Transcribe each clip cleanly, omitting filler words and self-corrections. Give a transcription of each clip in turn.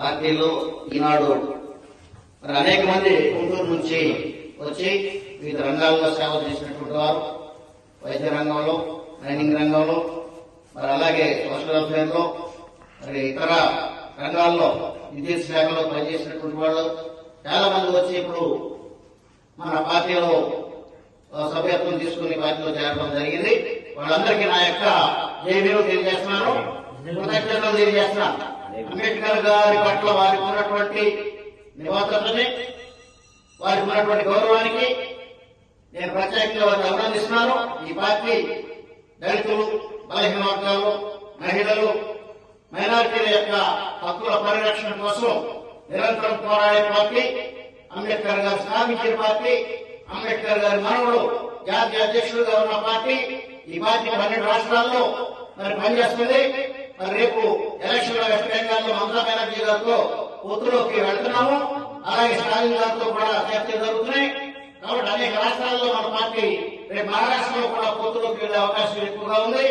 పార్టీలో ఈనాడు మరి అనేక మంది గుంటూరు నుంచి వచ్చి వివిధ రంగాల్లో సేవ చేసినటువంటి వారు, వైద్య రంగంలో, మైనింగ్ రంగంలో, మరి అలాగే సోషల్ వెల్ఫేర్ లో, మరి ఇతర రంగాల్లో విద్యుత్ శాఖలో పనిచేసినటువంటి వాళ్ళు చాలా మంది వచ్చి ఇప్పుడు మన పార్టీలో సభ్యత్వం తీసుకుని పార్టీలో చేరడం జరిగింది. వాళ్ళందరికీ నా యొక్క జైలు తెలియజేస్తున్నాను, కృతజ్ఞతలు తెలియజేస్తున్నాను. అంబేద్కర్ గారి పట్ల వారికి ఉన్నటువంటి నిబద్ధతని, వారికి ఉన్నటువంటి గౌరవానికి నేను ప్రత్యేకంగా వారిని అభినందిస్తున్నాను. ఈ పార్టీ దళితులు, బలహీన వర్గాలు, మహిళలు, మైనారిటీల యొక్క హక్కుల పరిరక్షణ కోసం నిరంతరం పోరాడే పార్టీ, అంబేద్కర్ గారు స్థాపించిన పార్టీ, అంబేద్కర్ గారి మనవడు జాతీయ అధ్యక్షుడుగా ఉన్న పార్టీ. ఈ పార్టీ 12 రాష్ట్రాల్లో మరి పనిచేస్తుంది. మరి రేపు ఎలక్షన్ లో వెస్ట్ బెంగాల్లో మమతా బెనర్జీ గారితో పొత్తులోకి వెళ్తున్నాము. అలాగే స్టాలిన్ గారితో కూడా చర్చలు జరుగుతున్నాయి. కాబట్టి అనేక రాష్ట్రాల్లో మన పార్టీ రేపు మహారాష్ట్రలో కూడా పొత్తులోకి వెళ్లే అవకాశం ఎక్కువగా ఉంది.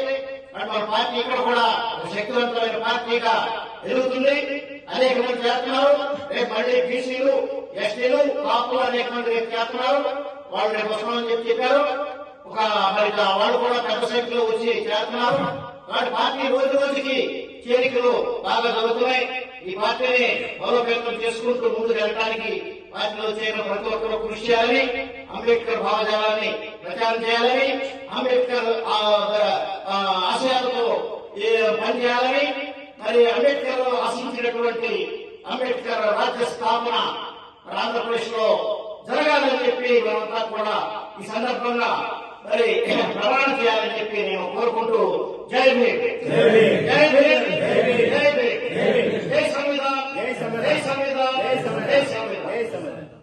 మన పార్టీ ఇక్కడ కూడా శక్తివంతమైన పార్టీగా ఎదుగుతుంది. అనేక మంది చేస్తున్నారు. రేపు మళ్ళీ బీసీలు, ఎస్టీలు, కాపులు అనేక మంది రేపు చేస్తున్నారు. వాళ్ళు రేపు వస్తామని చెప్పారు. మరి వాళ్ళు కూడా పెద్ద సంఖ్యలో వచ్చి చేస్తున్నారు. కాబట్టి పార్టీ రోజు రోజుకి చేరికలు బాగా జరుగుతున్నాయి. ఈ పార్టీని బలోపేతం చేసుకుంటూ ముందుకు వెళ్ళడానికి పార్టీలో చేరిన ప్రతి ఒక్కరూ కృషి చేయాలని, అంబేద్కర్ భావజాలాన్ని ప్రచారం చేయాలని, అంబేద్కర్ ఆశయాలతో పనిచేయాలని, మరి అంబేద్కర్ ఆశించినటువంటి అంబేద్కర్ రాజ్య స్థాపన ఆంధ్రప్రదేశ్ లో జరగాలని చెప్పి మనంతా కూడా ఈ సందర్భంగా మరి ప్రమాణం చేయాలని చెప్పి నేను కోరుకుంటూ జై భీమ్, జై భీమ్, జై భీమ్, జై భీమ్, జై సంవిధాన్, జై సంవిధాన్, జై సంవిధాన్.